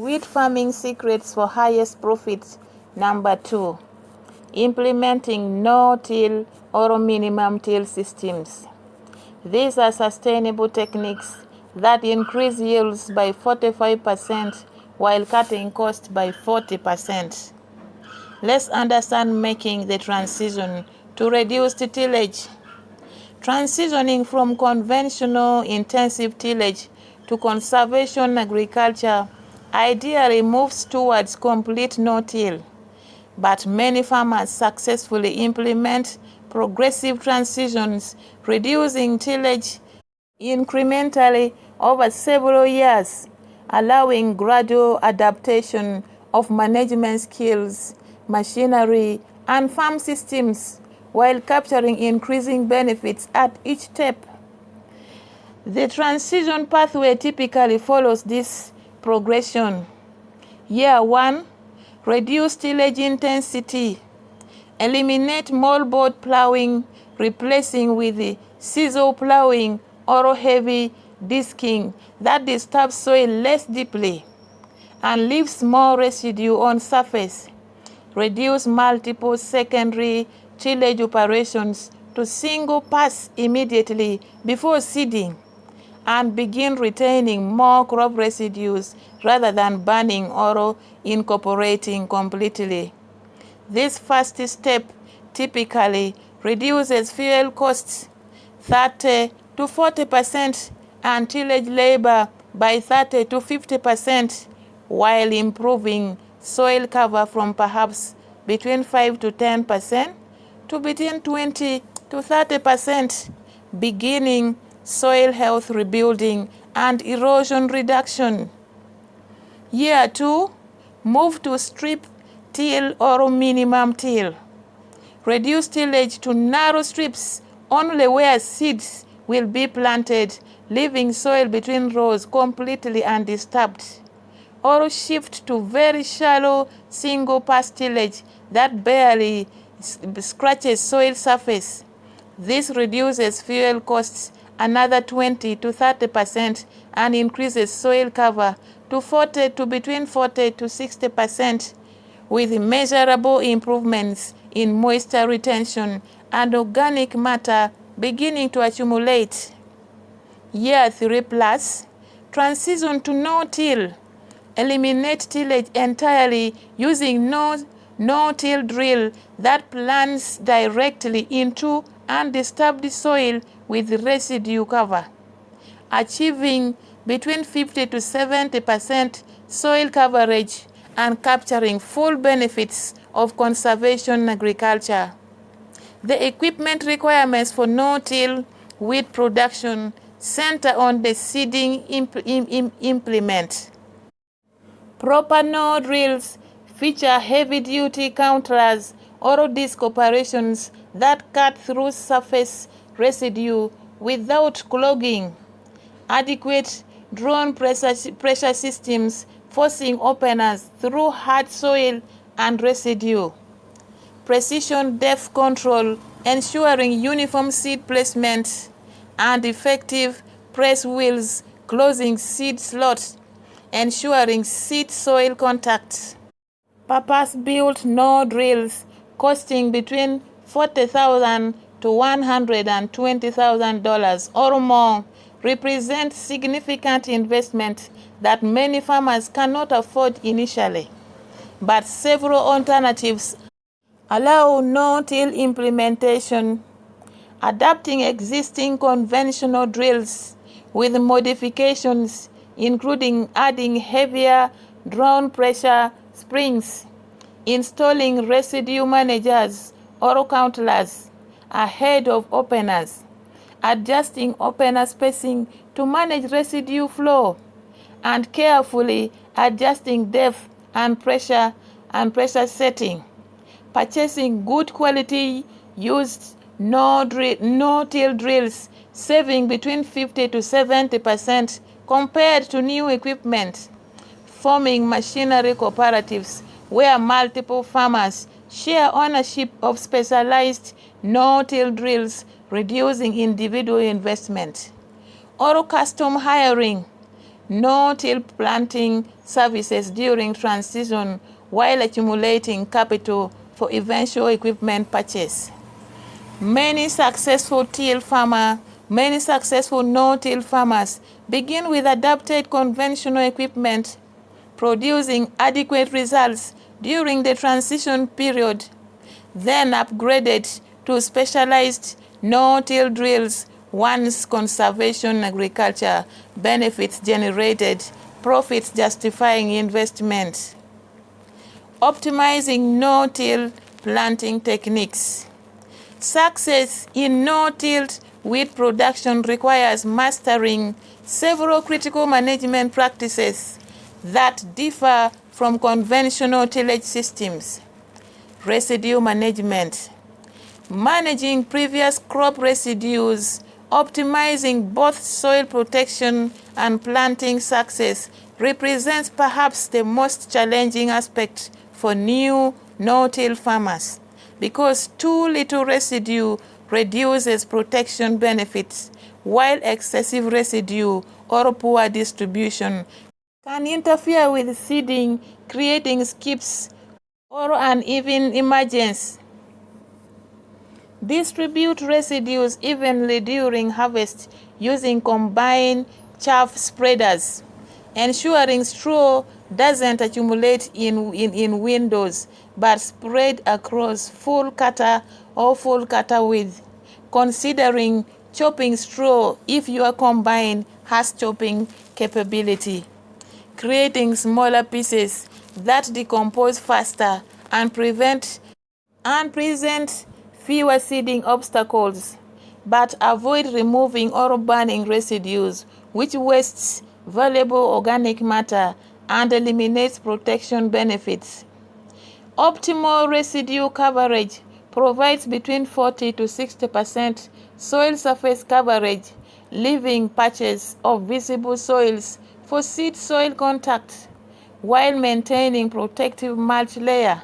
Wheat farming secrets for highest profits. Number 2. Implementing no-till or minimum till systems. These are sustainable techniques that increase yields by 45% while cutting costs by 40%. Let's understand making the transition to reduced tillage. Transitioning from conventional intensive tillage to conservation agriculture ideally moves towards complete no-till, but many farmers successfully implement progressive transitions, reducing tillage incrementally over several years, allowing gradual adaptation of management skills, machinery, and farm systems, while capturing increasing benefits at each step. The transition pathway typically follows this progression. Year 1. Reduce tillage intensity. Eliminate moldboard plowing, replacing with the scissor plowing or heavy disking that disturbs soil less deeply and leaves more residue on surface. Reduce multiple secondary tillage operations to single pass immediately before seeding, and begin retaining more crop residues rather than burning or incorporating completely. This first step typically reduces fuel costs 30 to 40% and tillage labor by 30 to 50%, while improving soil cover from perhaps between 5 to 10% to between 20 to 30%, beginning soil health rebuilding and erosion reduction. Year 2. Move to strip till or minimum till. Reduce tillage to narrow strips only where seeds will be planted, leaving soil between rows completely undisturbed. Or shift to very shallow single pass tillage that barely scratches soil surface. This reduces fuel costs another 20 to 30% and increases soil cover to between 40 to 60%, with measurable improvements in moisture retention and organic matter beginning to accumulate. Year 3 plus. Transition to no-till. Eliminate tillage entirely using no-till drill that plants directly into undisturbed soil with residue cover, achieving between 50 to 70% soil coverage and capturing full benefits of conservation agriculture. The equipment requirements for no-till wheat production center on the seeding implement. Proper no drills feature heavy-duty counters or disc operations that cut through surface residue without clogging. Adequate drone pressure systems forcing openers through hard soil and residue. Precision depth control ensuring uniform seed placement, and effective press wheels closing seed slots, ensuring seed-soil contact. Purpose-built no drills costing between $40,000 to $120,000 or more represent significant investment that many farmers cannot afford initially. But several alternatives allow no-till implementation, adapting existing conventional drills with modifications, including adding heavier drone pressure springs, installing residue managers or counters ahead of openers, adjusting opener spacing to manage residue flow, and carefully adjusting depth and pressure setting. Purchasing good quality used no-till drills, saving between 50 to 70% compared to new equipment. Forming machinery cooperatives where multiple farmers share ownership of specialized no-till drills, reducing individual investment. Or custom hiring. no-till planting services during transition while accumulating capital for eventual equipment purchase. Many successful no-till farmers begin with adapted conventional equipment, producing adequate results during the transition period, then upgraded to specialized no-till drills once conservation agriculture benefits generated, profits justifying investment. Optimizing no-till planting techniques. Success in no-till wheat production requires mastering several critical management practices that differ from conventional tillage systems. Residue management. Managing previous crop residues, optimizing both soil protection and planting success represents perhaps the most challenging aspect for new no-till farmers, because too little residue reduces protection benefits, while excessive residue or poor distribution can interfere with seeding, creating skips or uneven emergence. Distribute residues evenly during harvest using combined chaff spreaders, ensuring straw doesn't accumulate in windows but spread across full cutter or full cutter width, considering chopping straw if your combine has chopping capability. Creating smaller pieces that decompose faster and present fewer seeding obstacles, but avoid removing or burning residues, which wastes valuable organic matter and eliminates protection benefits. Optimal residue coverage provides between 40 to 60% soil surface coverage, leaving patches of visible soils for seed-soil contact, while maintaining protective mulch layer.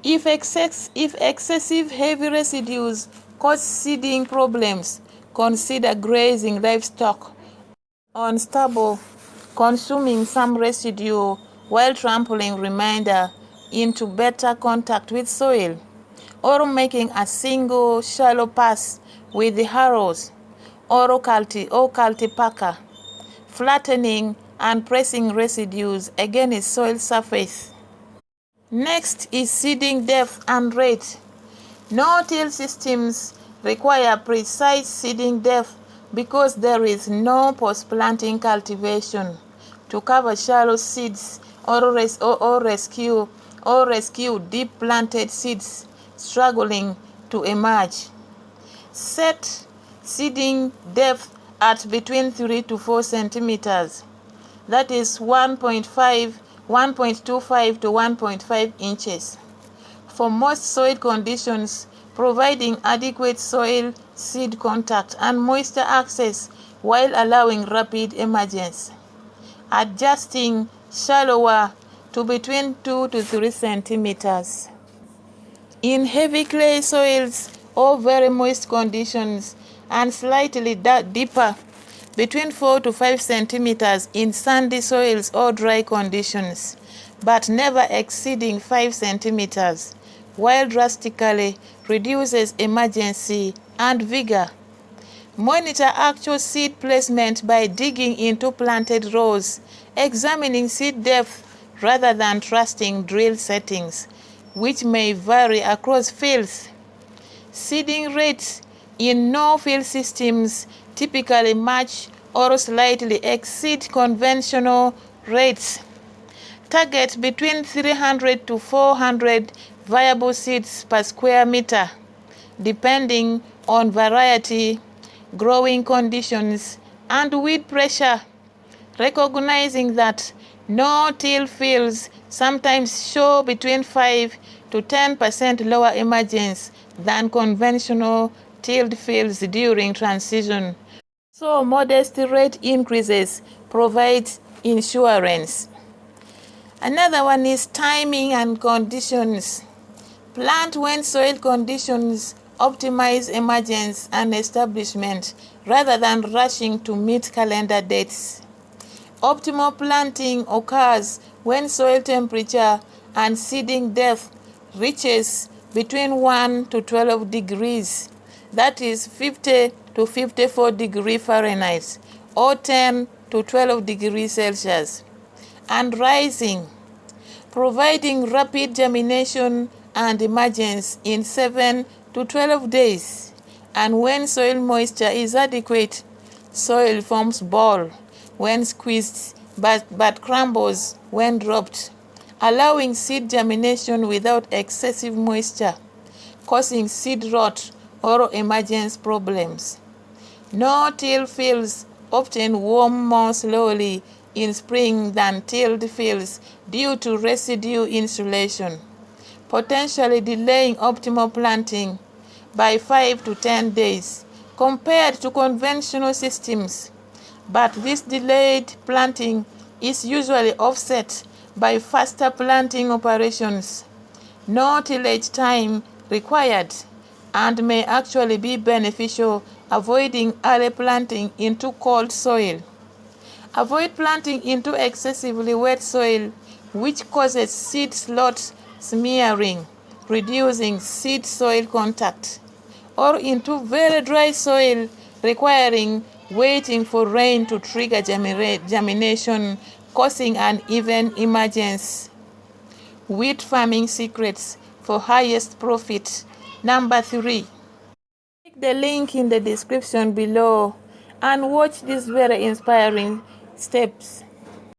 If excessive heavy residues cause seeding problems, consider grazing livestock on stubble, consuming some residue while trampling remainder into better contact with soil, or making a single shallow pass with the harrows or cultipacker, flattening and pressing residues against soil surface. Next is seeding depth and rate. No-till systems require precise seeding depth because there is no post-planting cultivation to cover shallow seeds or rescue deep planted seeds struggling to emerge. Set seeding depth at between 3 to 4 centimeters. That is 1.25 to 1.5 inches. For most soil conditions, providing adequate soil seed contact and moisture access while allowing rapid emergence. Adjusting shallower to between 2 to 3 centimeters. In heavy clay soils or very moist conditions, and slightly deeper, between 4 to 5 centimeters in sandy soils or dry conditions, but never exceeding 5 centimeters, while drastically reduces emergency and vigor. Monitor actual seed placement by digging into planted rows, examining seed depth rather than trusting drill settings, which may vary across fields. Seeding rates in no-field systems typically match or slightly exceed conventional rates. Target between 300 to 400 viable seeds per square meter, depending on variety, growing conditions, and weed pressure, recognizing that no-till fields sometimes show between 5 to 10% lower emergence than conventional tilled fields during transition. So modest rate increases provide insurance. Another one is timing and conditions. Plant when soil conditions optimize emergence and establishment rather than rushing to meet calendar dates. Optimal planting occurs when soil temperature and seeding depth reaches between 1 to 12 degrees, that is 50 to 54 degrees Fahrenheit, or 10 to 12 degrees Celsius, and rising, providing rapid germination and emergence in 7 to 12 days. And when soil moisture is adequate, soil forms ball when squeezed but crumbles when dropped, allowing seed germination without excessive moisture, causing seed rot or emergence problems. No-till fields often warm more slowly in spring than tilled fields due to residue insulation, potentially delaying optimal planting by 5 to 10 days compared to conventional systems. But this delayed planting is usually offset by faster planting operations, no tillage time required, and may actually be beneficial, avoiding early planting into cold soil. Avoid planting into excessively wet soil, which causes seed slot smearing, reducing seed-soil contact, or into very dry soil, requiring waiting for rain to trigger germination, causing uneven emergence. Wheat farming secrets for highest profit. Number 3. Click the link in the description below and watch these very inspiring steps.